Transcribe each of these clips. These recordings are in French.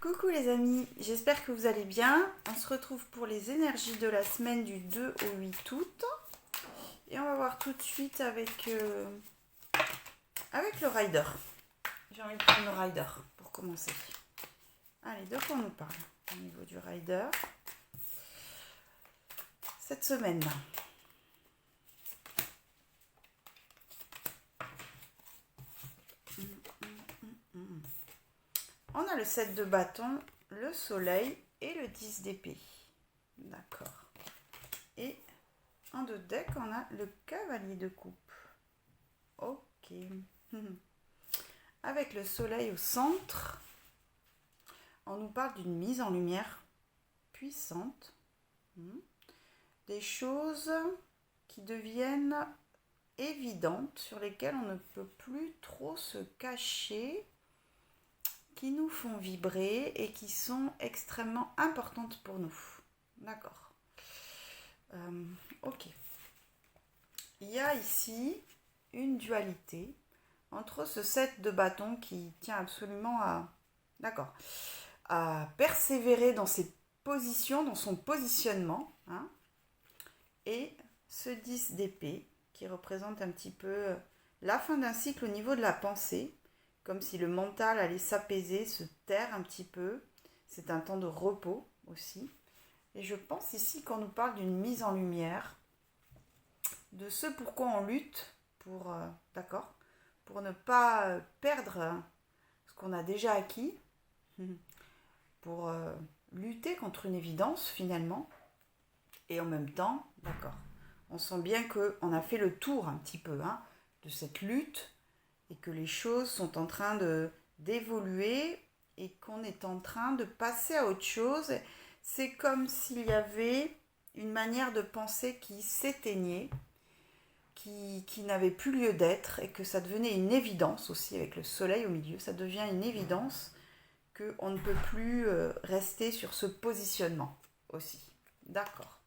Coucou les amis, j'espère que vous allez bien. On se retrouve pour les énergies de la semaine du 2 au 8 août. Et on va voir tout de suite avec le rider. J'ai envie de prendre le rider pour commencer. Allez, de quoi on nous parle au niveau du rider cette semaine-là? On a le 7 de bâton, le soleil et le 10 d'épée. D'accord. Et en deux decks, on a le cavalier de coupe. Ok. Avec le soleil au centre, on nous parle d'une mise en lumière puissante. Des choses qui deviennent évidentes, sur lesquelles on ne peut plus trop se cacher, qui nous font vibrer et qui sont extrêmement importantes pour nous. D'accord. Ok. Il y a ici une dualité entre ce 7 de bâton qui tient absolument à persévérer dans ses positions, dans son positionnement, et ce 10 d'épée qui représente un petit peu la fin d'un cycle au niveau de la pensée, comme si le mental allait s'apaiser, se taire un petit peu. C'est un temps de repos aussi. Et je pense ici qu'on nous parle d'une mise en lumière, de ce pourquoi on lutte, pour ne pas perdre ce qu'on a déjà acquis, pour lutter contre une évidence finalement. Et en même temps, on sent bien qu'on a fait le tour un petit peu de cette lutte, et que les choses sont en train d'évoluer et qu'on est en train de passer à autre chose. C'est comme s'il y avait une manière de penser qui s'éteignait, qui n'avait plus lieu d'être, et que ça devenait une évidence aussi avec le soleil au milieu. Ça devient une évidence qu'on ne peut plus rester sur ce positionnement aussi. D'accord.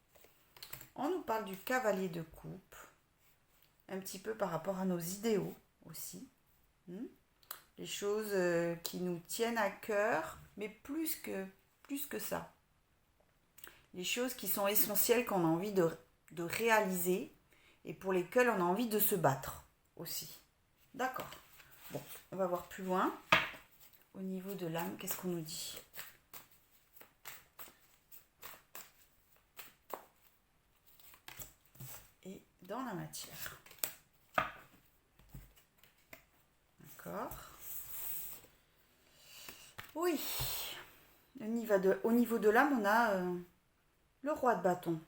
On nous parle du cavalier de coupe, un petit peu par rapport à nos idéaux aussi. Les choses qui nous tiennent à cœur, mais plus que ça. Les choses qui sont essentielles, qu'on a envie de réaliser, et pour lesquelles on a envie de se battre aussi. D'accord. Bon, on va voir plus loin. Au niveau de l'âme, qu'est-ce qu'on nous dit ? Et dans la matière. D'accord. Oui. Au niveau de l'âme, on a le roi de bâton.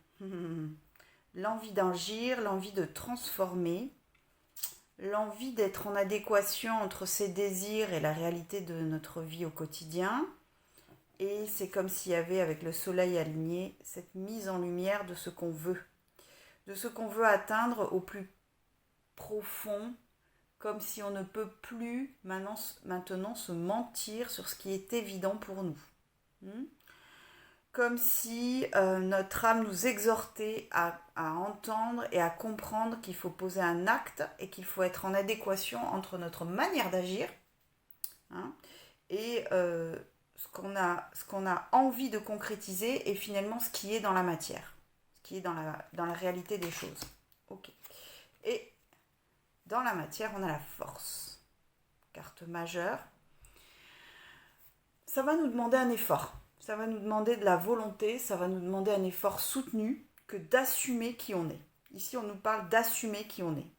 L'envie d'agir, l'envie de transformer, l'envie d'être en adéquation entre ses désirs et la réalité de notre vie au quotidien. Et c'est comme s'il y avait, avec le soleil aligné, cette mise en lumière de ce qu'on veut. De ce qu'on veut atteindre au plus profond, comme si on ne peut plus maintenant se mentir sur ce qui est évident pour nous. Comme si notre âme nous exhortait à entendre et à comprendre qu'il faut poser un acte et qu'il faut être en adéquation entre notre manière d'agir et ce qu'on a envie de concrétiser, et finalement ce qui est dans la matière, ce qui est dans la réalité des choses. Ok. Et dans la matière, on a la force. Carte majeure. Ça va nous demander un effort. Ça va nous demander de la volonté, ça va nous demander un effort soutenu que d'assumer qui on est. Ici, on nous parle d'assumer qui on est.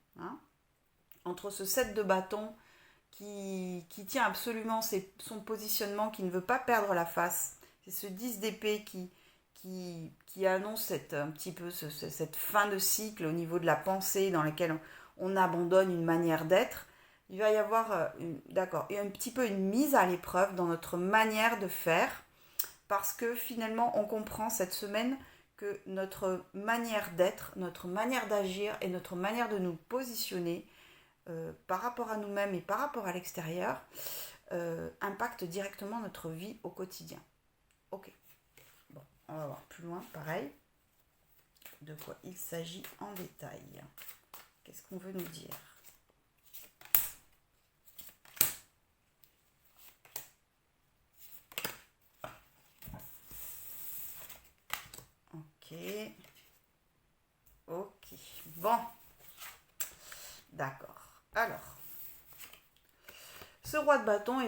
Entre ce 7 de bâton qui tient absolument son positionnement, qui ne veut pas perdre la face, c'est ce 10 d'épée qui annonce un petit peu cette fin de cycle au niveau de la pensée dans laquelle on abandonne une manière d'être. Il va y avoir un petit peu une mise à l'épreuve dans notre manière de faire, parce que finalement on comprend cette semaine que notre manière d'être, notre manière d'agir et notre manière de nous positionner par rapport à nous-mêmes et par rapport à l'extérieur impactent directement notre vie au quotidien. Ok. Bon, on va voir plus loin, pareil, de quoi il s'agit en détail. Qu'est-ce qu'on veut nous dire ? Ok. Bon. D'accord. Alors. Ce roi de bâton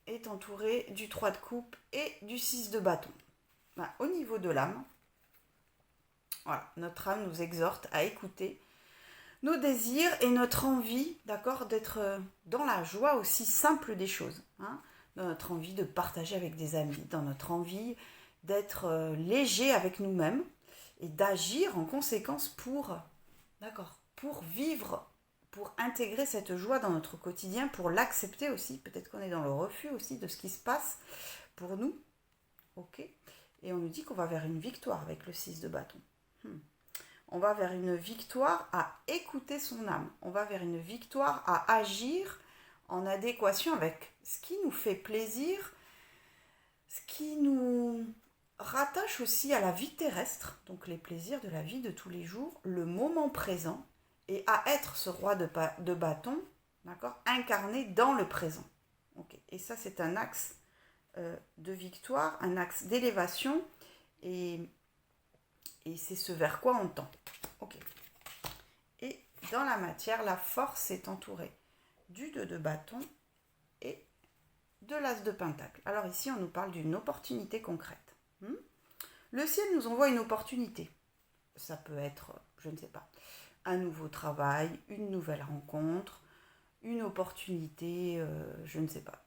est entouré du 3 de coupe et du 6 de bâton. Ben, au niveau de l'âme, voilà, notre âme nous exhorte à écouter nos désirs et notre envie, d'accord, d'être dans la joie aussi simple des choses. Hein, dans notre envie de partager avec des amis, dans notre envie d'être léger avec nous-mêmes et d'agir en conséquence pour vivre, pour intégrer cette joie dans notre quotidien, pour l'accepter aussi. Peut-être qu'on est dans le refus aussi de ce qui se passe pour nous. Ok. Et on nous dit qu'on va vers une victoire avec le 6 de bâton. On va vers une victoire à écouter son âme. On va vers une victoire à agir en adéquation avec ce qui nous fait plaisir, ce qui nous rattache aussi à la vie terrestre, donc les plaisirs de la vie de tous les jours, le moment présent, et à être ce roi de bâton, d'accord, incarné dans le présent. Okay. Et ça, c'est un axe de victoire, un axe d'élévation, et c'est ce vers quoi on tend. Ok. Et dans la matière, la force est entourée du 2 de bâton et de l'as de pentacle. Alors ici, on nous parle d'une opportunité concrète. Le ciel nous envoie une opportunité. Ça peut être, je ne sais pas, un nouveau travail, une nouvelle rencontre, une opportunité, je ne sais pas.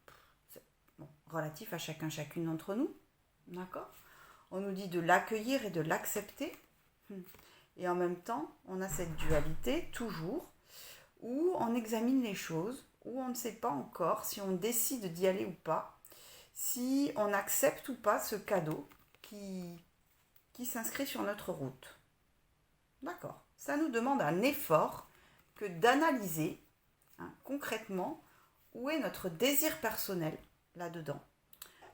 Bon, relatif à chacun, chacune d'entre nous. D'accord ? On nous dit de l'accueillir et de l'accepter. Et en même temps, on a cette dualité, toujours, où on examine les choses, où on ne sait pas encore si on décide d'y aller ou pas, si on accepte ou pas ce cadeau qui s'inscrit sur notre route. D'accord. Ça nous demande un effort que d'analyser concrètement où est notre désir personnel là-dedans.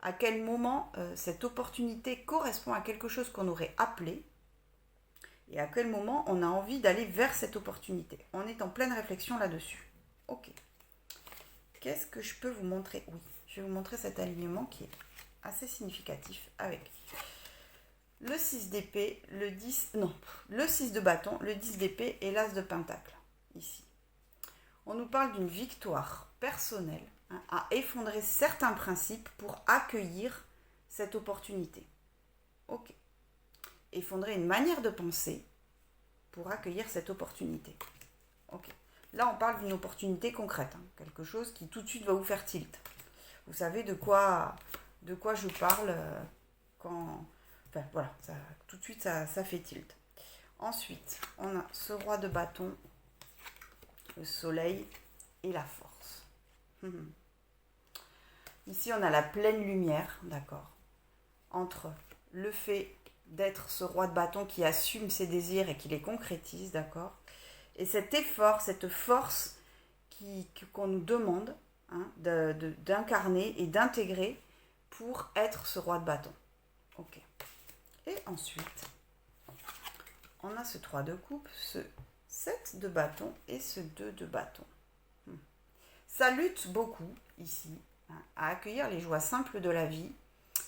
À quel moment cette opportunité correspond à quelque chose qu'on aurait appelé et à quel moment on a envie d'aller vers cette opportunité. On est en pleine réflexion là-dessus. Ok. Qu'est-ce que je peux vous montrer ? Oui, je vais vous montrer cet alignement qui est assez significatif avec le 6 d'épée, le 6 de bâton, le 10 d'épée et l'as de pentacle. Ici. On nous parle d'une victoire personnelle à effondrer certains principes pour accueillir cette opportunité. Ok. Effondrer une manière de penser pour accueillir cette opportunité. Ok. Là, on parle d'une opportunité concrète, quelque chose qui tout de suite va vous faire tilt. Vous savez de quoi je parle quand... Enfin, voilà, ça, tout de suite, ça fait tilt. Ensuite, on a ce roi de bâton, le soleil et la force. Ici, on a la pleine lumière, d'accord, entre le fait d'être ce roi de bâton qui assume ses désirs et qui les concrétise, d'accord, et cet effort, cette force qu'on nous demande d'incarner et d'intégrer pour être ce roi de bâton. Ok. Et ensuite, on a ce 3 de coupe, ce 7 de bâton et ce 2 de bâton. Ça lutte beaucoup ici à accueillir les joies simples de la vie,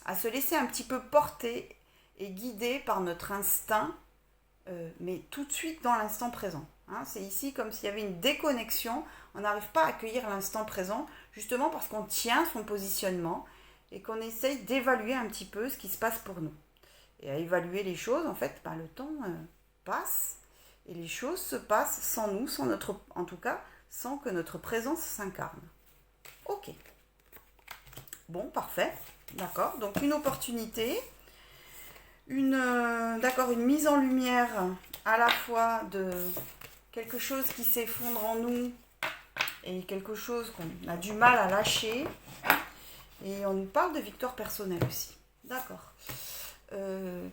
à se laisser un petit peu porter et guider par notre instinct, mais tout de suite dans l'instant présent. C'est ici comme s'il y avait une déconnexion, on n'arrive pas à accueillir l'instant présent, justement parce qu'on tient son positionnement et qu'on essaye d'évaluer un petit peu ce qui se passe pour nous. Et à évaluer les choses, en fait, le temps passe et les choses se passent sans nous, en tout cas, sans que notre présence s'incarne. Ok. Bon, parfait. D'accord. Donc une opportunité, une mise en lumière à la fois de quelque chose qui s'effondre en nous et quelque chose qu'on a du mal à lâcher. Et on nous parle de victoire personnelle aussi. D'accord.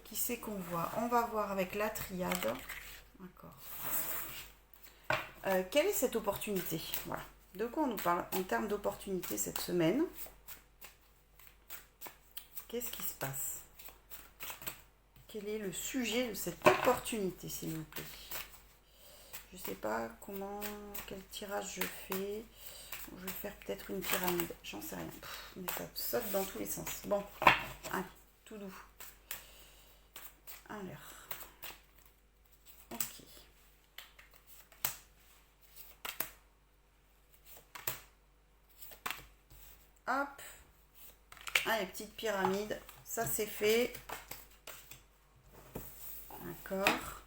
Qui c'est qu'on voit ? On va voir avec la triade. D'accord. Quelle est cette opportunité ? Voilà. De quoi on nous parle en termes d'opportunité cette semaine ? Qu'est-ce qui se passe ? Quel est le sujet de cette opportunité, s'il vous plaît ? Je ne sais pas quel tirage je fais. Je vais faire peut-être une pyramide. J'en sais rien. Mais ça saute dans tous les sens. Bon, allez, tout doux. Alors, Hop. Ah, les petites pyramides. Ça, c'est fait. D'accord.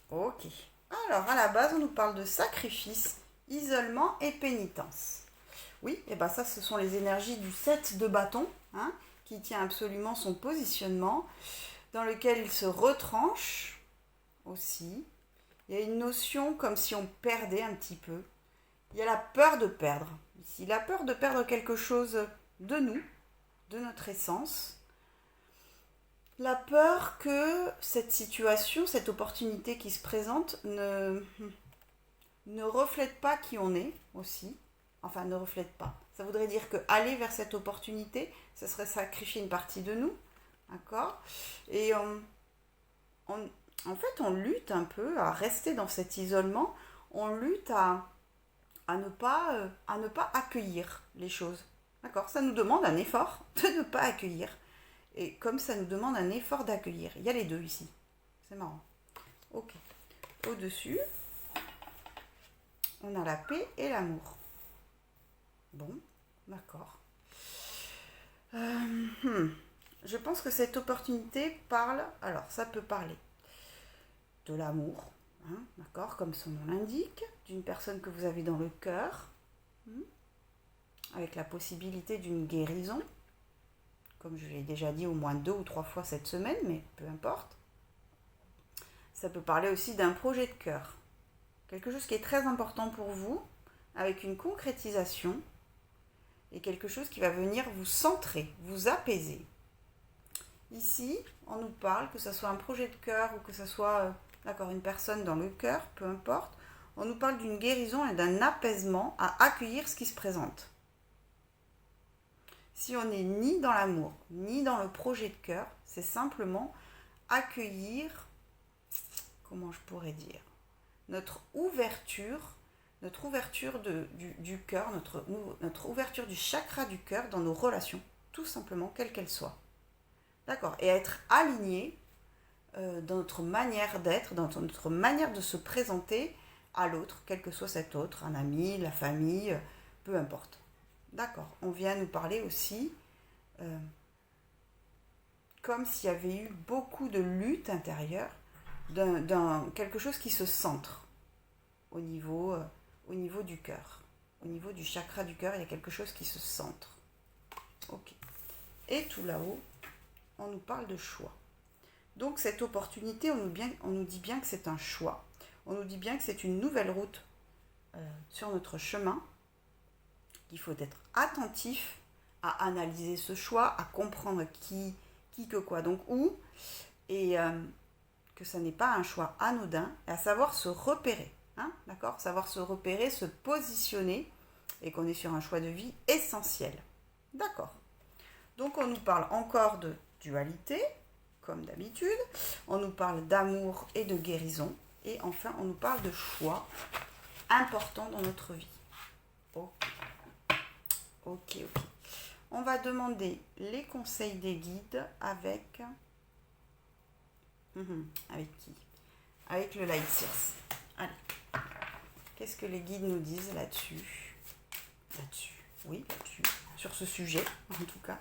Ok. Alors, à la base, on nous parle de sacrifice, isolement et pénitence. Oui, et bien ça, ce sont les énergies du 7 de bâton, hein, qui tient absolument son positionnement, dans lequel il se retranche aussi. Il y a une notion comme si on perdait un petit peu. Il y a la peur de perdre. Ici, la peur de perdre quelque chose de nous, de notre essence. La peur que cette situation, cette opportunité qui se présente ne reflète pas qui on est aussi. Enfin, ne reflète pas. Ça voudrait dire que aller vers cette opportunité, ce serait sacrifier une partie de nous. D'accord ? Et en fait, on lutte un peu à rester dans cet isolement. On lutte à ne pas accueillir les choses. D'accord ? Ça nous demande un effort de ne pas accueillir. Et comme ça nous demande un effort d'accueillir. Il y a les deux ici. C'est marrant. Ok. Au-dessus, on a la paix et l'amour. Bon, d'accord. Je pense que cette opportunité parle... Alors, ça peut parler de l'amour, hein, d'accord, comme son nom l'indique, d'une personne que vous avez dans le cœur, avec la possibilité d'une guérison, comme je l'ai déjà dit au moins 2 ou 3 fois cette semaine, mais peu importe. Ça peut parler aussi d'un projet de cœur, quelque chose qui est très important pour vous, avec une concrétisation, et quelque chose qui va venir vous centrer, vous apaiser. Ici, on nous parle, que ce soit un projet de cœur ou que ce soit une personne dans le cœur, peu importe, on nous parle d'une guérison et d'un apaisement à accueillir ce qui se présente. Si on n'est ni dans l'amour, ni dans le projet de cœur, c'est simplement accueillir, comment je pourrais dire, notre ouverture du cœur, notre ouverture du chakra du cœur dans nos relations, tout simplement, quelles qu'elles soient. D'accord ? Et être aligné dans notre manière d'être, dans notre manière de se présenter à l'autre, quel que soit cet autre, un ami, la famille, peu importe. D'accord ? On vient nous parler aussi comme s'il y avait eu beaucoup de lutte intérieure, quelque chose qui se centre au niveau du cœur. Au niveau du chakra du cœur, il y a quelque chose qui se centre. Ok. Et tout là-haut, on nous parle de choix. Donc cette opportunité, on nous dit bien que c'est un choix. On nous dit bien que c'est une nouvelle route sur notre chemin. Il faut être attentif à analyser ce choix, à comprendre qui que quoi, donc où, et que ça n'est pas un choix anodin, et à savoir se repérer. Hein, d'accord ? Savoir se repérer, se positionner, et qu'on est sur un choix de vie essentiel. D'accord. Donc on nous parle encore de dualité, comme d'habitude. On nous parle d'amour et de guérison. Et enfin, on nous parle de choix importants dans notre vie. Ok. On va demander les conseils des guides avec... avec qui ? Avec le Light Source. Allez. Qu'est-ce que les guides nous disent là-dessus ? Oui, sur ce sujet, en tout cas.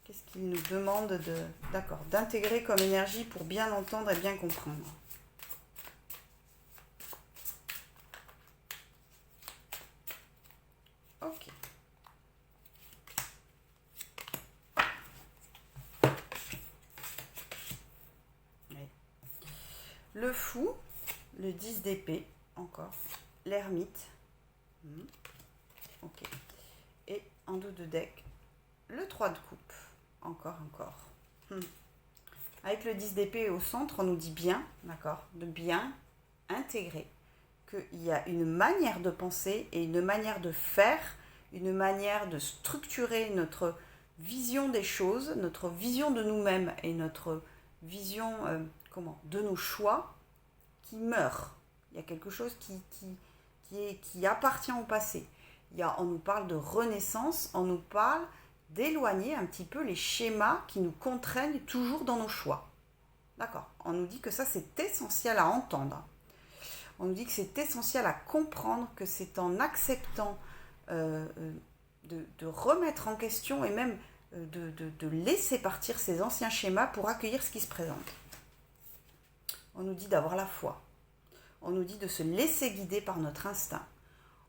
Qu'est-ce qu'ils nous demandent d'intégrer comme énergie pour bien entendre et bien comprendre ? Ok. Le fou, le 10 d'épée, encore. L'ermite. Ok. Et en dos de deck, le 3 de coupe. Encore. Avec le 10 d'épée au centre, on nous dit bien, d'accord, de bien intégrer qu'il y a une manière de penser et une manière de faire, une manière de structurer notre vision des choses, notre vision de nous-mêmes et notre vision de nos choix qui meurt. Il y a quelque chose qui appartient au passé. On nous parle de renaissance, on nous parle d'éloigner un petit peu les schémas qui nous contraignent toujours dans nos choix. D'accord ? On nous dit que ça, c'est essentiel à entendre. On nous dit que c'est essentiel à comprendre, que c'est en acceptant de remettre en question et même de laisser partir ces anciens schémas pour accueillir ce qui se présente. On nous dit d'avoir la foi. On nous dit de se laisser guider par notre instinct.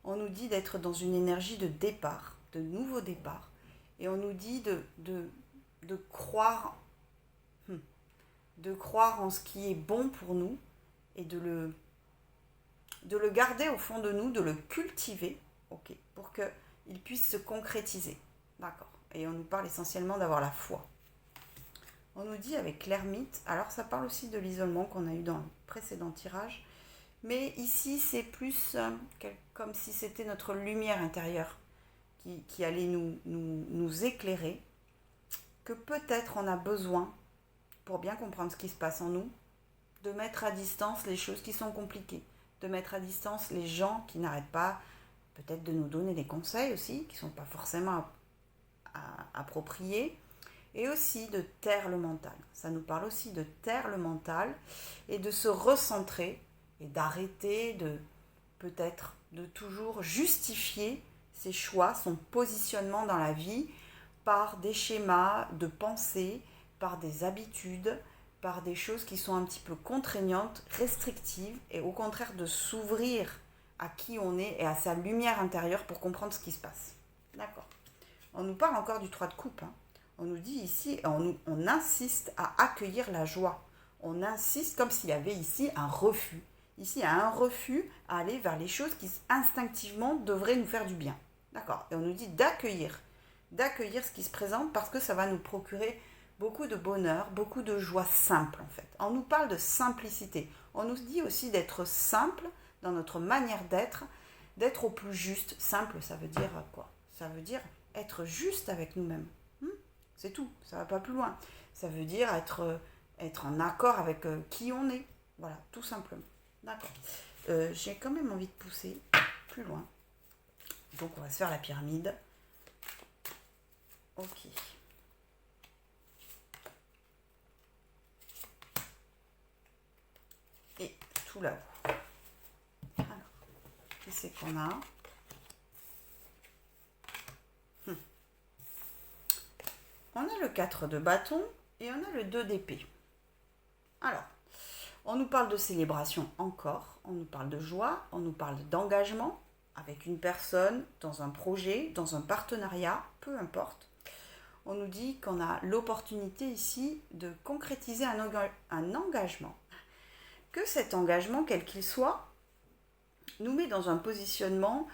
On nous dit d'être dans une énergie de départ, de nouveau départ. Et on nous dit de croire en ce qui est bon pour nous et de le garder au fond de nous, de le cultiver, ok, pour qu'il puisse se concrétiser. D'accord. Et on nous parle essentiellement d'avoir la foi. On nous dit avec l'ermite, alors ça parle aussi de l'isolement qu'on a eu dans le précédent tirage, mais ici c'est plus comme si c'était notre lumière intérieure qui allait nous éclairer, que peut-être on a besoin, pour bien comprendre ce qui se passe en nous, de mettre à distance les choses qui sont compliquées, de mettre à distance les gens qui n'arrêtent pas peut-être de nous donner des conseils aussi, qui ne sont pas forcément appropriés, et aussi de taire le mental. Ça nous parle aussi de taire le mental et de se recentrer et d'arrêter peut-être de toujours justifier ses choix, son positionnement dans la vie par des schémas de pensée, par des habitudes, par des choses qui sont un petit peu contraignantes, restrictives, et au contraire de s'ouvrir à qui on est et à sa lumière intérieure pour comprendre ce qui se passe. D'accord. On nous parle encore du 3 de coupe. On nous dit ici, on insiste à accueillir la joie. On insiste comme s'il y avait ici un refus. Ici, il y a un refus à aller vers les choses qui instinctivement devraient nous faire du bien. D'accord. Et on nous dit d'accueillir ce qui se présente parce que ça va nous procurer beaucoup de bonheur, beaucoup de joie simple en fait. On nous parle de simplicité. On nous dit aussi d'être simple dans notre manière d'être au plus juste. Simple, ça veut dire quoi? Ça veut dire être juste avec nous-mêmes. C'est tout, ça va pas plus loin. Ça veut dire être en accord avec qui on est. Voilà, tout simplement. D'accord. J'ai quand même envie de pousser plus loin. Donc on va se faire la pyramide. Ok. Et tout là-haut. Alors, qui c'est qu'on a? On a le 4 de bâton et on a le 2 d'épée. Alors, on nous parle de célébration encore, on nous parle de joie, on nous parle d'engagement avec une personne, dans un projet, dans un partenariat, peu importe. On nous dit qu'on a l'opportunité ici de concrétiser un engagement. Que cet engagement, quel qu'il soit, nous met dans un positionnement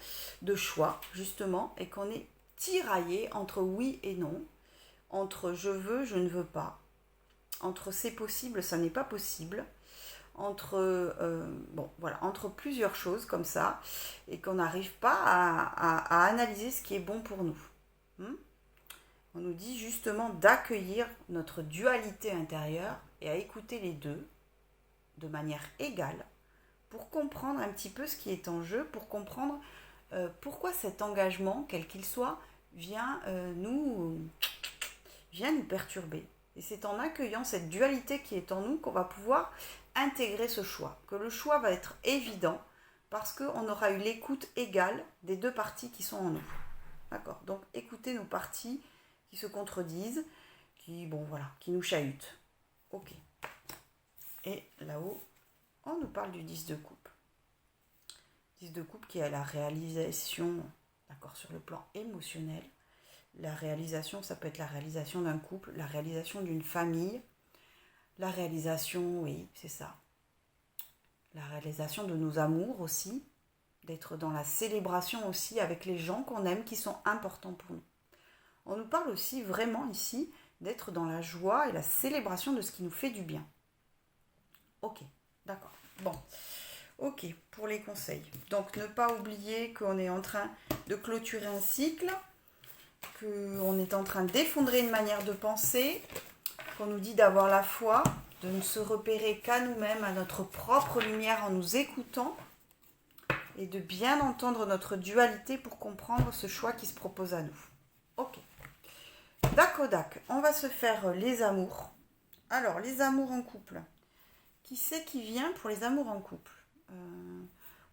de choix, justement, et qu'on est tiraillé entre oui et non, entre je veux, je ne veux pas, entre c'est possible, ça n'est pas possible, entre plusieurs choses comme ça, et qu'on n'arrive pas à analyser ce qui est bon pour nous. On nous dit justement d'accueillir notre dualité intérieure et à écouter les deux de manière égale pour comprendre un petit peu ce qui est en jeu, pour comprendre pourquoi cet engagement, quel qu'il soit, vient nous perturber. Et c'est en accueillant cette dualité qui est en nous qu'on va pouvoir intégrer ce choix. Que le choix va être évident parce qu'on aura eu l'écoute égale des deux parties qui sont en nous. D'accord? Donc écoutez nos parties qui se contredisent, qui nous chahutent. Ok. Et là-haut, on nous parle du 10 de coupe. 10 de coupe qui est la réalisation, d'accord, sur le plan émotionnel. La réalisation, ça peut être la réalisation d'un couple, la réalisation d'une famille, la réalisation, oui, c'est ça. La réalisation de nos amours aussi, d'être dans la célébration aussi avec les gens qu'on aime, qui sont importants pour nous. On nous parle aussi vraiment ici d'être dans la joie et la célébration de ce qui nous fait du bien. Ok, d'accord. Bon, ok, pour les conseils. Donc, ne pas oublier qu'on est en train de clôturer un cycle, qu'on est en train d'effondrer une manière de penser, qu'on nous dit d'avoir la foi, de ne se repérer qu'à nous-mêmes, à notre propre lumière en nous écoutant et de bien entendre notre dualité pour comprendre ce choix qui se propose à nous. Ok. Dac, on va se faire les amours. Alors, les amours en couple. Qui c'est qui vient pour les amours en couple?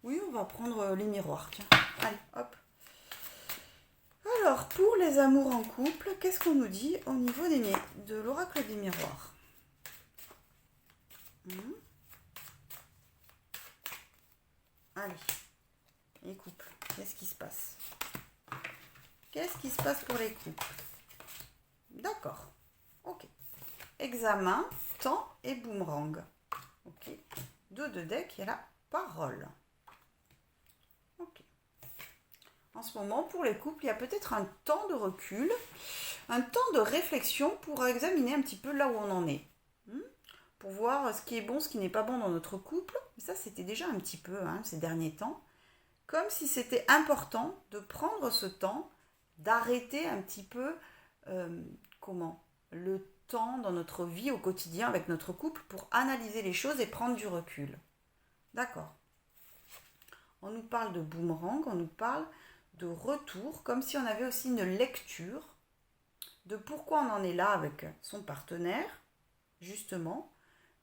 Oui, on va prendre les miroirs. Tiens, allez, hop. Alors, pour les amours en couple, qu'est-ce qu'on nous dit au niveau de l'oracle des miroirs? Allez, les couples, qu'est-ce qui se passe? Qu'est-ce qui se passe pour les couples? D'accord, ok. Examen, temps et boomerang. Ok, dos de deck, il y a la parole. Ok. En ce moment, pour les couples, il y a peut-être un temps de recul, un temps de réflexion pour examiner un petit peu là où on en est. Pour voir ce qui est bon, ce qui n'est pas bon dans notre couple. Ça, c'était déjà un petit peu ces derniers temps. Comme si c'était important de prendre ce temps, d'arrêter un petit peu le temps dans notre vie au quotidien avec notre couple pour analyser les choses et prendre du recul. D'accord. On nous parle de boomerang, on nous parle de retour, comme si on avait aussi une lecture de pourquoi on en est là avec son partenaire, justement,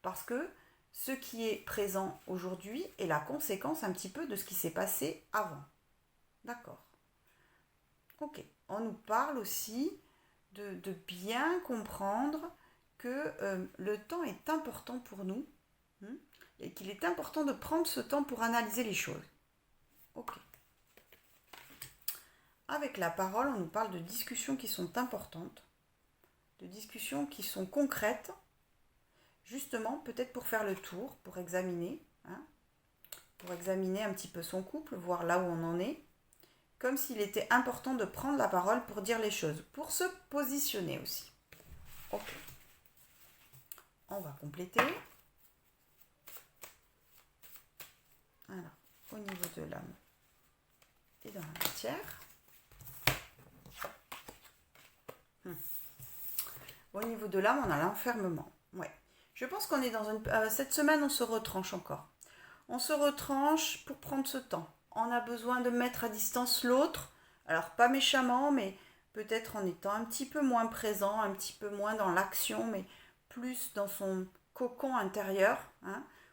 parce que ce qui est présent aujourd'hui est la conséquence un petit peu de ce qui s'est passé avant. D'accord. Ok. On nous parle aussi de bien comprendre que le temps est important pour nous et qu'il est important de prendre ce temps pour analyser les choses. Ok. Avec la parole, on nous parle de discussions qui sont importantes, de discussions qui sont concrètes, justement peut-être pour faire le tour, pour examiner un petit peu son couple, voir là où on en est, comme s'il était important de prendre la parole pour dire les choses, pour se positionner aussi. Ok. On va compléter. Alors, au niveau de l'âme et dans la matière. Au niveau de l'âme, on a l'enfermement. Ouais. Je pense qu'on est dans cette semaine, on se retranche encore. On se retranche pour prendre ce temps. On a besoin de mettre à distance l'autre. Alors, pas méchamment, mais peut-être en étant un petit peu moins présent, un petit peu moins dans l'action, mais plus dans son cocon intérieur,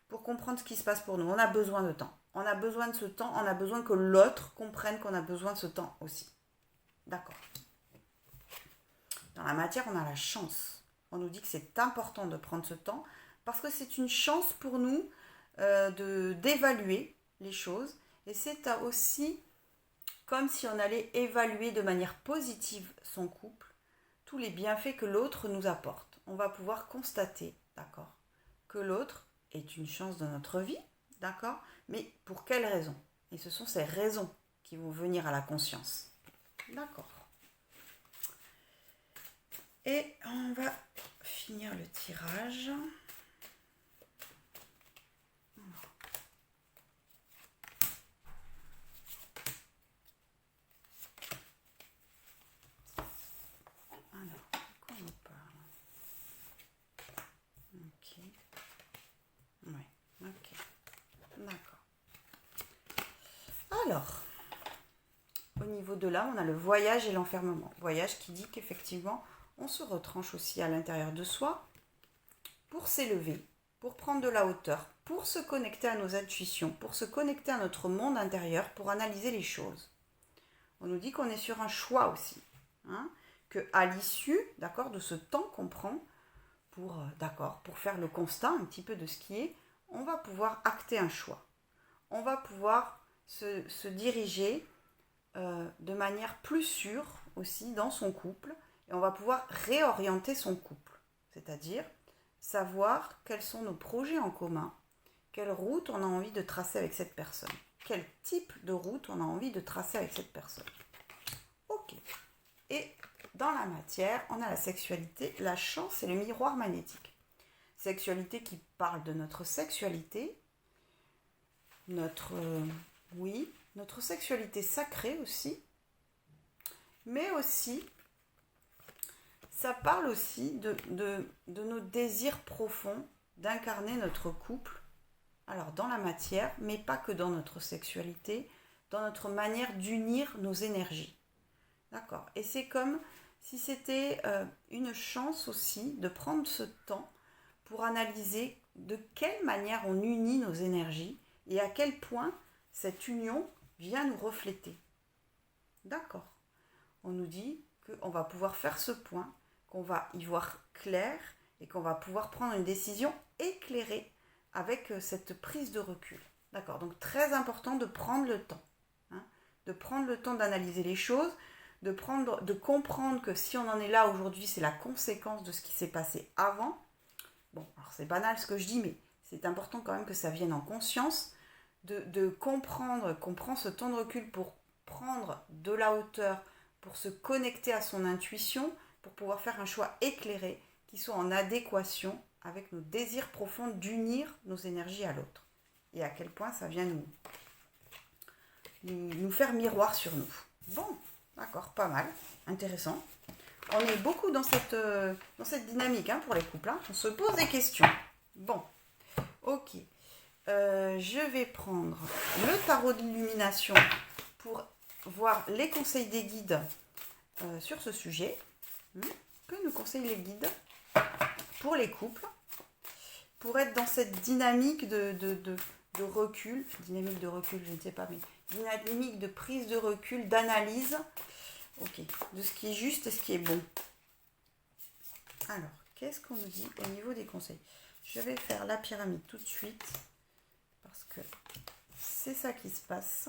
pour comprendre ce qui se passe pour nous. On a besoin de temps. On a besoin de ce temps. On a besoin que l'autre comprenne qu'on a besoin de ce temps aussi. D'accord. Dans la matière, on a la chance. On nous dit que c'est important de prendre ce temps parce que c'est une chance pour nous d'évaluer les choses. Et c'est aussi comme si on allait évaluer de manière positive son couple, tous les bienfaits que l'autre nous apporte. On va pouvoir constater, d'accord, que l'autre est une chance dans notre vie, d'accord, mais pour quelles raisons? Et ce sont ces raisons qui vont venir à la conscience. D'accord. Et on va finir le tirage. Alors, de quoi on parle? Ok. Ouais, ok. D'accord. Alors, au niveau de là, on a le voyage et l'enfermement. Voyage qui dit qu'effectivement, on se retranche aussi à l'intérieur de soi pour s'élever, pour prendre de la hauteur, pour se connecter à nos intuitions, pour se connecter à notre monde intérieur, pour analyser les choses. On nous dit qu'on est sur un choix aussi, que à l'issue, d'accord, de ce temps qu'on prend pour faire le constat un petit peu de ce qui est, on va pouvoir acter un choix. On va pouvoir se diriger de manière plus sûre aussi dans son couple, et on va pouvoir réorienter son couple, c'est-à-dire savoir quels sont nos projets en commun, quelle route on a envie de tracer avec cette personne, quel type de route on a envie de tracer avec cette personne. Ok. Et dans la matière, on a la sexualité, la chance et le miroir magnétique. Sexualité qui parle de notre sexualité, notre sexualité sacrée aussi, mais aussi ça parle aussi de nos désirs profonds d'incarner notre couple, alors dans la matière, mais pas que dans notre sexualité, dans notre manière d'unir nos énergies. D'accord. Et c'est comme si c'était une chance aussi de prendre ce temps pour analyser de quelle manière on unit nos énergies, et à quel point cette union vient nous refléter. D'accord. On nous dit qu'on va pouvoir faire ce point, qu'on va y voir clair et qu'on va pouvoir prendre une décision éclairée avec cette prise de recul. D'accord. Donc très important de prendre le temps. De prendre le temps d'analyser les choses, de comprendre que si on en est là aujourd'hui, c'est la conséquence de ce qui s'est passé avant. Bon, alors c'est banal ce que je dis, mais c'est important quand même que ça vienne en conscience, de comprendre qu'on prend ce temps de recul pour prendre de la hauteur, pour se connecter à son intuition, pour pouvoir faire un choix éclairé qui soit en adéquation avec nos désirs profonds d'unir nos énergies à l'autre. Et à quel point ça vient nous faire miroir sur nous. Bon, d'accord, pas mal, intéressant. On est beaucoup dans cette dynamique pour les couples. On se pose des questions. Bon, ok. Je vais prendre le tarot d'illumination pour voir les conseils des guides sur ce sujet. Que nous conseillent les guides pour les couples, pour être dans cette dynamique de recul, dynamique de recul, je ne sais pas, mais dynamique de prise de recul, d'analyse, ok, de ce qui est juste et ce qui est bon. Alors, qu'est-ce qu'on nous dit au niveau des conseils? Je vais faire la pyramide tout de suite, parce que c'est ça qui se passe.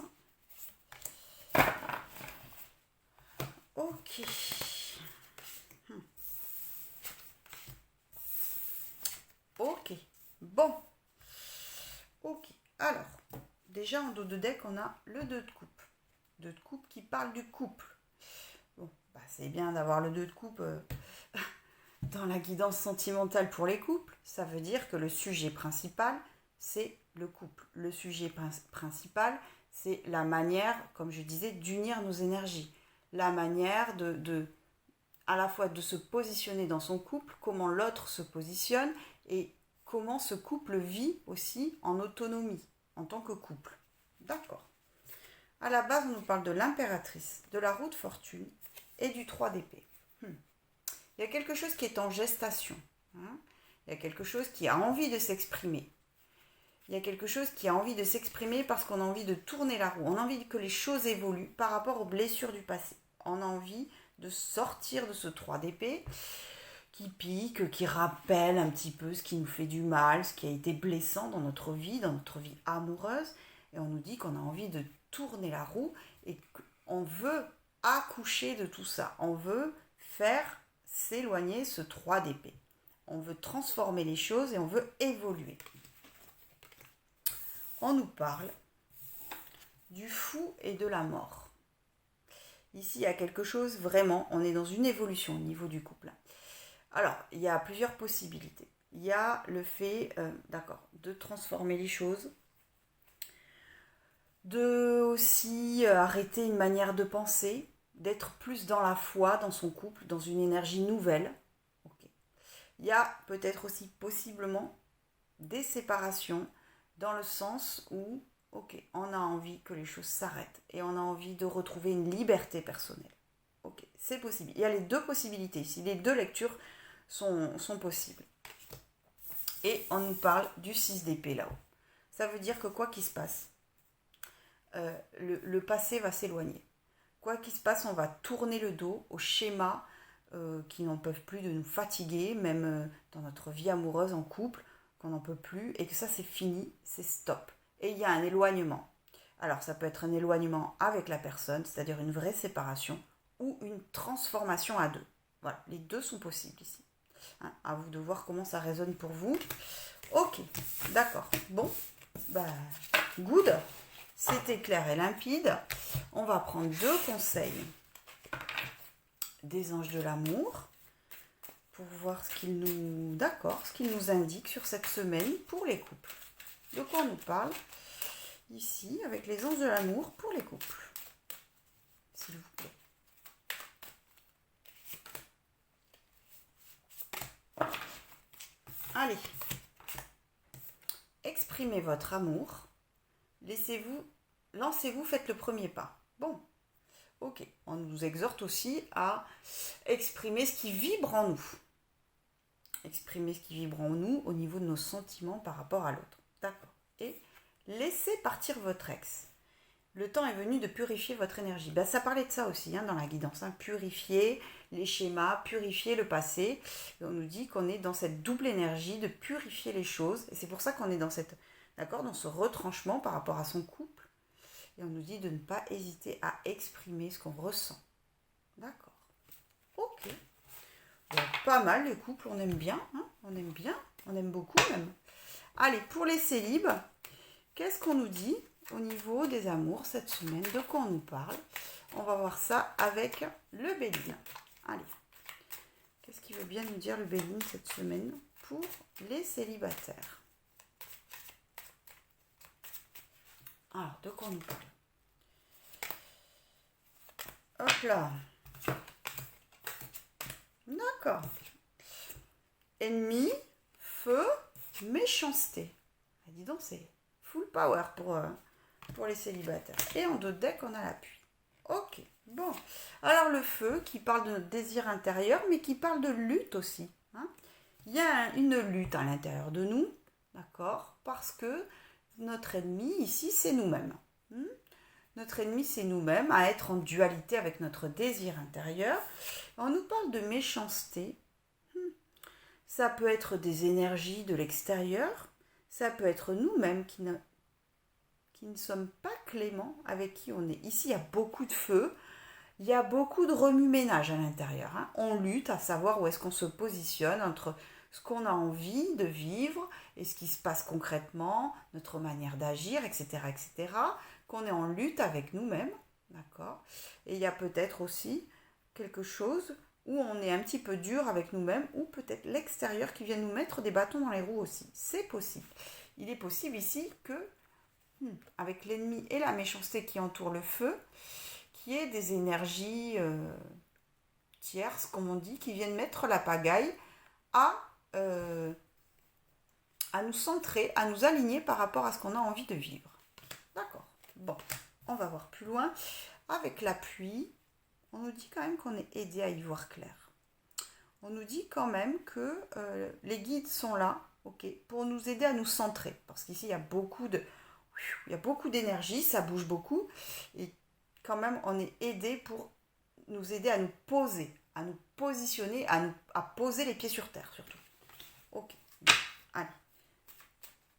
Ok. Ok. Bon. Ok. Alors, déjà en dos de deck, on a le 2 de coupe. 2 de coupe qui parle du couple. Bon, c'est bien d'avoir le 2 de coupe dans la guidance sentimentale pour les couples. Ça veut dire que le sujet principal, c'est le couple. Le sujet principal, c'est la manière, comme je disais, d'unir nos énergies. La manière à la fois de se positionner dans son couple, comment l'autre se positionne et comment ce couple vit aussi en autonomie, en tant que couple. D'accord. À la base, on nous parle de l'impératrice, de la roue de fortune et du 3 d'épée. Il y a quelque chose qui est en gestation. Il y a quelque chose qui a envie de s'exprimer. Il y a quelque chose qui a envie de s'exprimer parce qu'on a envie de tourner la roue. On a envie que les choses évoluent par rapport aux blessures du passé. On a envie de sortir de ce 3 d'épée qui pique, qui rappelle un petit peu ce qui nous fait du mal, ce qui a été blessant dans notre vie amoureuse. Et on nous dit qu'on a envie de tourner la roue et qu'on veut accoucher de tout ça. On veut faire s'éloigner ce 3 d'épée. On veut transformer les choses et on veut évoluer. On nous parle du fou et de la mort. Ici, il y a quelque chose, vraiment, on est dans une évolution au niveau du couple. Alors, il y a plusieurs possibilités. Il y a le fait, de transformer les choses, de aussi arrêter une manière de penser, d'être plus dans la foi, dans son couple, dans une énergie nouvelle. Okay. Il y a peut-être aussi possiblement des séparations dans le sens où on a envie que les choses s'arrêtent et on a envie de retrouver une liberté personnelle. Ok, c'est possible. Il y a les deux possibilités ici, les deux lectures sont possibles. Et on nous parle du 6 d'épée là-haut. Ça veut dire que quoi qu'il se passe, le passé va s'éloigner. Quoi qu'il se passe, on va tourner le dos aux schémas qui n'en peuvent plus de nous fatiguer, même dans notre vie amoureuse en couple, qu'on n'en peut plus, et que ça c'est fini, c'est stop. Et il y a un éloignement. Alors ça peut être un éloignement avec la personne, c'est-à-dire une vraie séparation, ou une transformation à deux. Voilà, les deux sont possibles ici. À vous de voir comment ça résonne pour vous. Ok, d'accord. Bon, good. C'était clair et limpide. On va prendre 2 conseils des anges de l'amour pour voir ce qu'ils nous indiquent sur cette semaine pour les couples. De quoi on nous parle ici avec les anges de l'amour pour les couples, s'il vous plaît. Allez, exprimez votre amour, lancez-vous, faites le premier pas. Bon, ok, on nous exhorte aussi à exprimer ce qui vibre en nous. Exprimer ce qui vibre en nous au niveau de nos sentiments par rapport à l'autre. D'accord. Et Laissez partir votre ex. Le temps est venu de purifier votre énergie. Ben, ça parlait de ça aussi dans la guidance. Purifier les schémas, purifier le passé. Et on nous dit qu'on est dans cette double énergie de purifier les choses. Et c'est pour ça qu'on est dans dans ce retranchement par rapport à son couple. Et on nous dit de ne pas hésiter à exprimer ce qu'on ressent. D'accord. Ok. Bon, pas mal les couples, on aime bien. On aime bien. On aime beaucoup même. Allez, pour les célibes, qu'est-ce qu'on nous dit au niveau des amours cette semaine? De quoi on nous parle? On va voir ça avec le Béline. Allez, qu'est-ce qu'il veut bien nous dire le Béline cette semaine pour les célibataires? Alors, de quoi on nous parle? Hop là. D'accord. Ennemi, feu, méchanceté. Dis donc, c'est full power pour les célibataires. Et en dos de deck, on a l'appui. Ok, bon. Alors le feu qui parle de notre désir intérieur, mais qui parle de lutte aussi. Il y a une lutte à l'intérieur de nous, d'accord? Parce que notre ennemi ici, c'est nous-mêmes. Notre ennemi, c'est nous-mêmes, à être en dualité avec notre désir intérieur. On nous parle de méchanceté. Ça peut être des énergies de l'extérieur. Ça peut être nous-mêmes qui ne sommes pas cléments avec qui on est. Ici, il y a beaucoup de feu. Il y a beaucoup de remue-ménage à l'intérieur. On lutte à savoir où est-ce qu'on se positionne entre ce qu'on a envie de vivre et ce qui se passe concrètement, notre manière d'agir, etc., etc., qu'on est en lutte avec nous-mêmes, d'accord? Et il y a peut-être aussi quelque chose où on est un petit peu dur avec nous-mêmes, ou peut-être l'extérieur qui vient nous mettre des bâtons dans les roues aussi. C'est possible. Il est possible ici que, avec l'ennemi et la méchanceté qui entoure le feu, qu'il y ait des énergies tierces, comme on dit, qui viennent mettre la pagaille à nous centrer, à nous aligner par rapport à ce qu'on a envie de vivre. D'accord. Bon, on va voir plus loin. Avec l'appui, on nous dit quand même qu'on est aidé à y voir clair. On nous dit quand même que les guides sont là, pour nous aider à nous centrer. Parce qu'ici, il y a beaucoup d'énergie, ça bouge beaucoup. Et quand même, on est aidé pour nous aider à nous poser, à nous positionner, à poser les pieds sur terre surtout. Ok, bon, allez.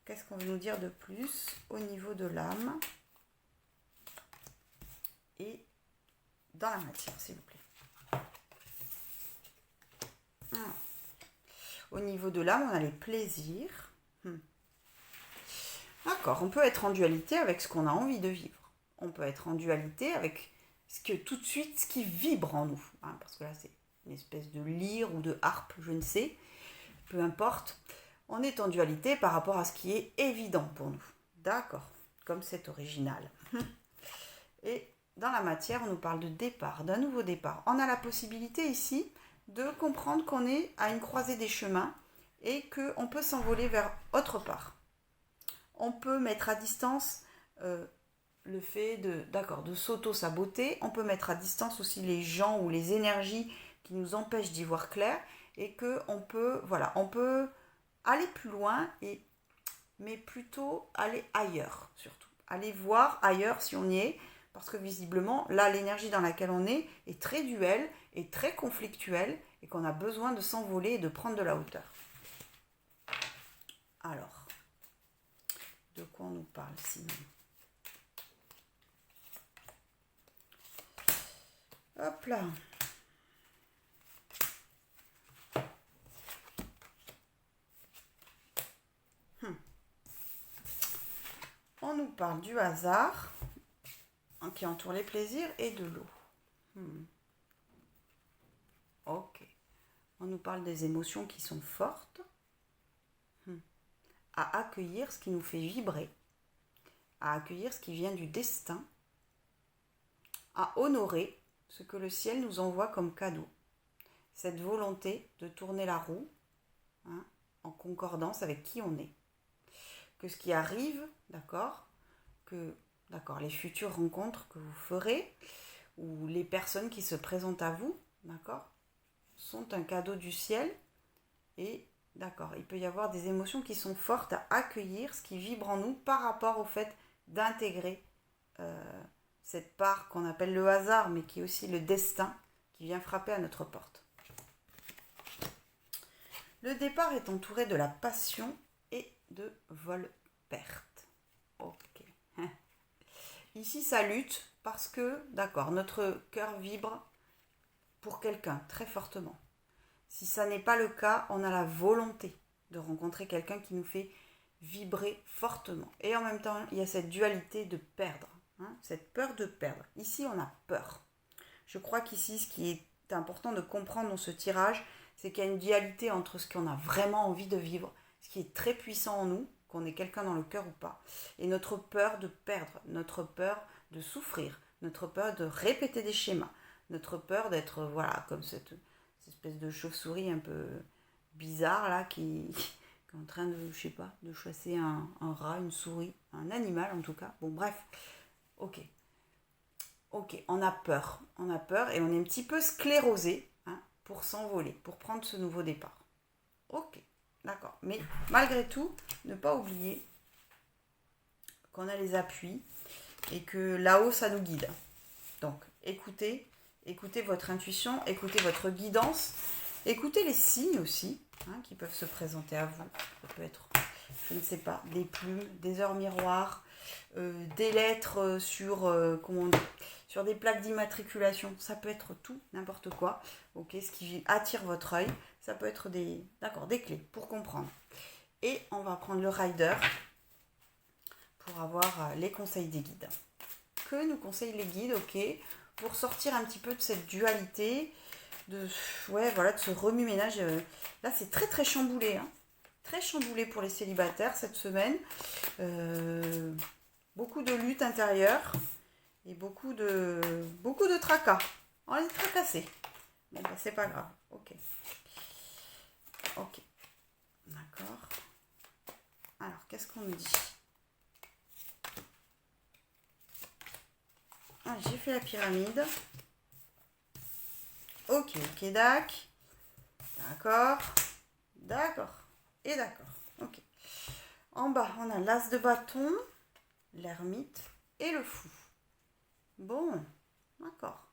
Qu'est-ce qu'on veut nous dire de plus au niveau de l'âme et dans la matière, s'il vous plaît? Au niveau de l'âme, on a les plaisirs. D'accord, on peut être en dualité avec ce qu'on a envie de vivre. On peut être en dualité avec ce qui vibre en nous. Parce que là, c'est une espèce de lyre ou de harpe, je ne sais. Peu importe. On est en dualité par rapport à ce qui est évident pour nous. D'accord, comme c'est original. Et dans la matière, on nous parle de départ, d'un nouveau départ. On a la possibilité ici de comprendre qu'on est à une croisée des chemins et qu'on peut s'envoler vers autre part. On peut mettre à distance le fait de s'auto-saboter. On peut mettre à distance aussi les gens ou les énergies qui nous empêchent d'y voir clair. Et qu'on peut, on peut aller plus loin, mais plutôt aller ailleurs surtout. Aller voir ailleurs si on y est. Parce que visiblement, là, l'énergie dans laquelle on est très duelle, et très conflictuelle, et qu'on a besoin de s'envoler et de prendre de la hauteur. Alors, de quoi on nous parle sinon? Hop là. On nous parle du hasard qui entoure les plaisirs et de l'eau. Ok. On nous parle des émotions qui sont fortes. À accueillir ce qui nous fait vibrer. À accueillir ce qui vient du destin. À honorer ce que le ciel nous envoie comme cadeau. Cette volonté de tourner la roue en concordance avec qui on est. Que ce qui arrive, les futures rencontres que vous ferez, ou les personnes qui se présentent à vous, sont un cadeau du ciel, et D'accord, il peut y avoir des émotions qui sont fortes à accueillir, ce qui vibre en nous par rapport au fait d'intégrer cette part qu'on appelle le hasard, mais qui est aussi le destin qui vient frapper à notre porte. Le départ est entouré de la passion et de vol-perte. Ok. Ici, ça lutte parce que, d'accord, notre cœur vibre pour quelqu'un très fortement. Si ça n'est pas le cas, on a la volonté de rencontrer quelqu'un qui nous fait vibrer fortement. Et en même temps, il y a cette dualité de perdre, cette peur de perdre. Ici, on a peur. Je crois qu'ici, ce qui est important de comprendre dans ce tirage, c'est qu'il y a une dualité entre ce qu'on a vraiment envie de vivre, ce qui est très puissant en nous, qu'on ait quelqu'un dans le cœur ou pas, et notre peur de perdre, notre peur de souffrir, notre peur de répéter des schémas, notre peur d'être, voilà, comme cette espèce de chauve-souris un peu bizarre là qui est en train de, je sais pas, de chasser un rat, une souris, un animal en tout cas. Bon bref, ok, on a peur et on est un petit peu sclérosé pour s'envoler, pour prendre ce nouveau départ. Ok, d'accord, mais malgré tout, ne pas oublier qu'on a les appuis et que là-haut ça nous guide. Donc écoutez votre intuition, écoutez votre guidance, écoutez les signes aussi qui peuvent se présenter à vous. Ça peut être, je ne sais pas, des plumes, des heures miroirs, des lettres sur des plaques d'immatriculation. Ça peut être tout, n'importe quoi. Ok, ce qui attire votre œil, ça peut être des clés pour comprendre. Et on va prendre le rider pour avoir les conseils des guides. Que nous conseillent les guides, ok, pour sortir un petit peu de cette dualité, de ce remue-ménage. Là, c'est très très chamboulé, très chamboulé pour les célibataires cette semaine. Beaucoup de lutte intérieure et beaucoup de tracas. On est tracassés. Bon, bah, c'est pas grave. Ok. D'accord. Alors, qu'est-ce qu'on nous dit ? J'ai fait la pyramide. Ok, d'accord. Et d'accord. Ok. En bas, on a l'as de bâton, l'ermite et le fou. Bon, d'accord.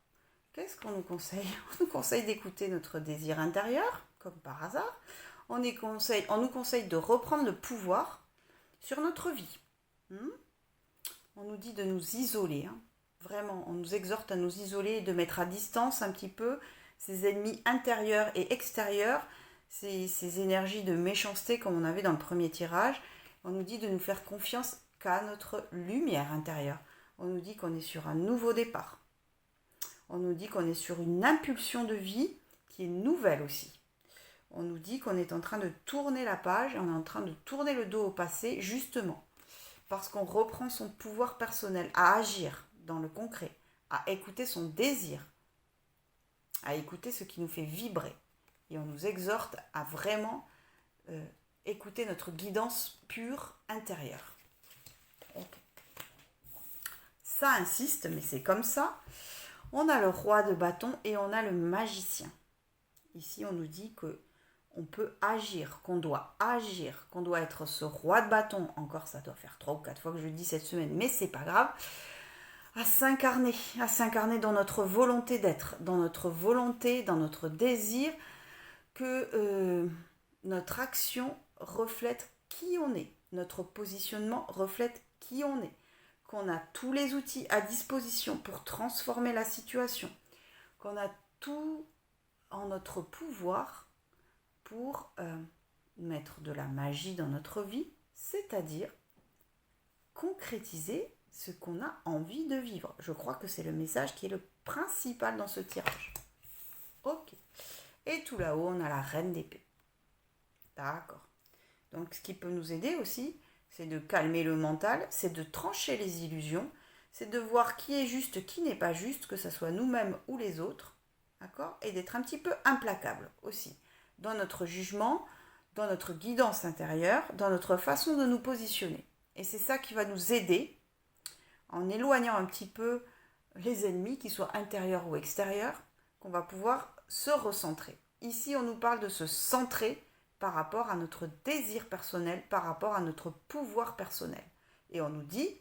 Qu'est-ce qu'on nous conseille ? On nous conseille d'écouter notre désir intérieur, comme par hasard. On nous conseille de reprendre le pouvoir sur notre vie. On nous dit de nous isoler. Vraiment, on nous exhorte à nous isoler et de mettre à distance un petit peu ces ennemis intérieurs et extérieurs, ces énergies de méchanceté comme on avait dans le premier tirage. On nous dit de nous faire confiance qu'à notre lumière intérieure. On nous dit qu'on est sur un nouveau départ. On nous dit qu'on est sur une impulsion de vie qui est nouvelle aussi. On nous dit qu'on est en train de tourner la page, on est en train de tourner le dos au passé, justement, parce qu'on reprend son pouvoir personnel à agir dans le concret, à écouter son désir, à écouter ce qui nous fait vibrer. Et on nous exhorte à vraiment écouter notre guidance pure intérieure. Okay. Ça insiste, mais c'est comme ça. On a le roi de bâton et on a le magicien. Ici, on nous dit qu'on peut agir, qu'on doit être ce roi de bâton. Encore, ça doit faire 3 ou 4 fois que je le dis cette semaine, mais c'est pas grave. À s'incarner dans notre volonté d'être, dans notre volonté, dans notre désir, que notre action reflète qui on est, notre positionnement reflète qui on est, qu'on a tous les outils à disposition pour transformer la situation, qu'on a tout en notre pouvoir pour mettre de la magie dans notre vie, c'est-à-dire concrétiser ce qu'on a envie de vivre. Je crois que c'est le message qui est le principal dans ce tirage. Ok. Et tout là-haut, on a la reine d'épée. D'accord. Donc, ce qui peut nous aider aussi, c'est de calmer le mental, c'est de trancher les illusions, c'est de voir qui est juste, qui n'est pas juste, que ce soit nous-mêmes ou les autres, d'accord ? Et d'être un petit peu implacable aussi, dans notre jugement, dans notre guidance intérieure, dans notre façon de nous positionner. Et c'est ça qui va nous aider, en éloignant un petit peu les ennemis, qu'ils soient intérieurs ou extérieurs, qu'on va pouvoir se recentrer. Ici, on nous parle de se centrer par rapport à notre désir personnel, par rapport à notre pouvoir personnel. Et on nous dit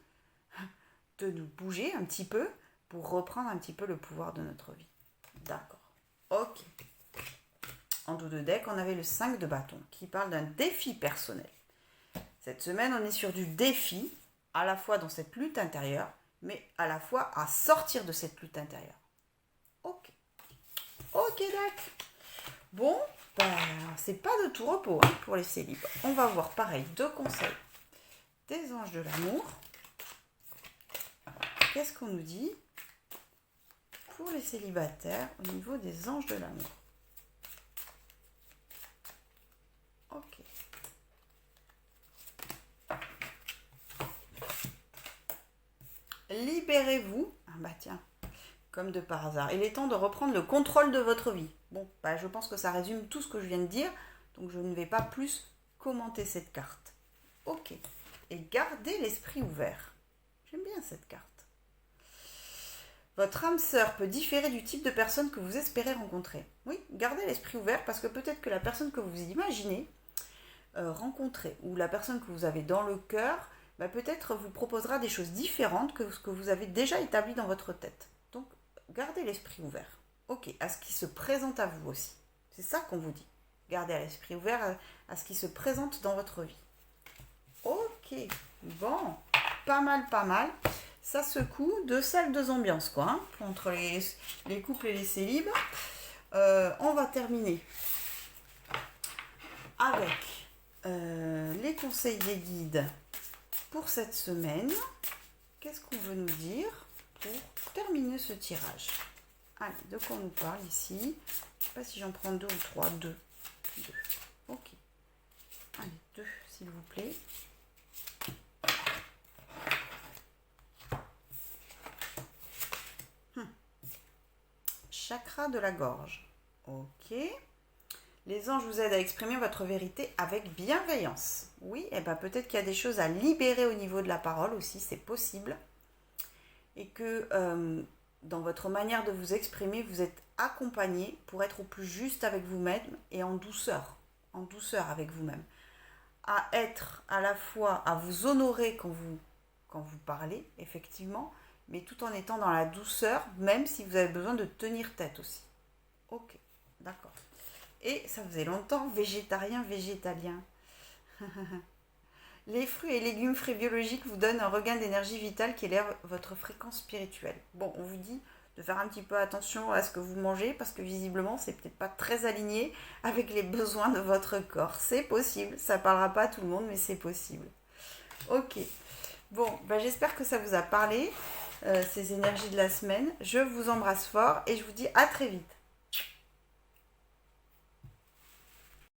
de nous bouger un petit peu pour reprendre un petit peu le pouvoir de notre vie. D'accord. Ok. En dos de deck, on avait le 5 de bâton qui parle d'un défi personnel. Cette semaine, on est sur du défi, à la fois dans cette lutte intérieure, mais à la fois à sortir de cette lutte intérieure. Ok. Ok, d'accord. Bon, c'est pas de tout repos pour les célibes. On va voir pareil 2 conseils des anges de l'amour. Qu'est-ce qu'on nous dit pour les célibataires au niveau des anges de l'amour? Ok. Libérez-vous. Ah bah tiens, comme de par hasard. Il est temps de reprendre le contrôle de votre vie. Bon, je pense que ça résume tout ce que je viens de dire, donc je ne vais pas plus commenter cette carte. Ok. Et gardez l'esprit ouvert. J'aime bien cette carte. Votre âme sœur peut différer du type de personne que vous espérez rencontrer. Oui, gardez l'esprit ouvert parce que peut-être que la personne que vous imaginez rencontrer ou la personne que vous avez dans le cœur, peut-être vous proposera des choses différentes que ce que vous avez déjà établi dans votre tête. Donc, gardez l'esprit ouvert. Ok, à ce qui se présente à vous aussi. C'est ça qu'on vous dit. Gardez l'esprit ouvert à ce qui se présente dans votre vie. Ok, bon, pas mal. Ça secoue 2 salles, 2 ambiances, quoi, entre les couples et les célibes. On va terminer avec les conseils des guides pour cette semaine. Qu'est-ce qu'on veut nous dire pour terminer ce tirage? Allez, de quoi on nous parle ici? Je ne sais pas si j'en prends 2 ou 3. 2. Ok. Allez, 2, s'il vous plaît. Chakra de la gorge. Ok. Les anges vous aident à exprimer votre vérité avec bienveillance. Oui, et peut-être qu'il y a des choses à libérer au niveau de la parole aussi, c'est possible. Et que dans votre manière de vous exprimer, vous êtes accompagné pour être au plus juste avec vous-même et en douceur avec vous-même. À être à la fois, à vous honorer quand vous parlez, effectivement, mais tout en étant dans la douceur, même si vous avez besoin de tenir tête aussi. Ok, d'accord. Et ça faisait longtemps, végétarien, végétalien. Les fruits et légumes frais biologiques vous donnent un regain d'énergie vitale qui élève votre fréquence spirituelle. Bon, on vous dit de faire un petit peu attention à ce que vous mangez parce que visiblement, c'est peut-être pas très aligné avec les besoins de votre corps. C'est possible, ça parlera pas à tout le monde, mais c'est possible. Ok. Bon, j'espère que ça vous a parlé, ces énergies de la semaine. Je vous embrasse fort et je vous dis à très vite.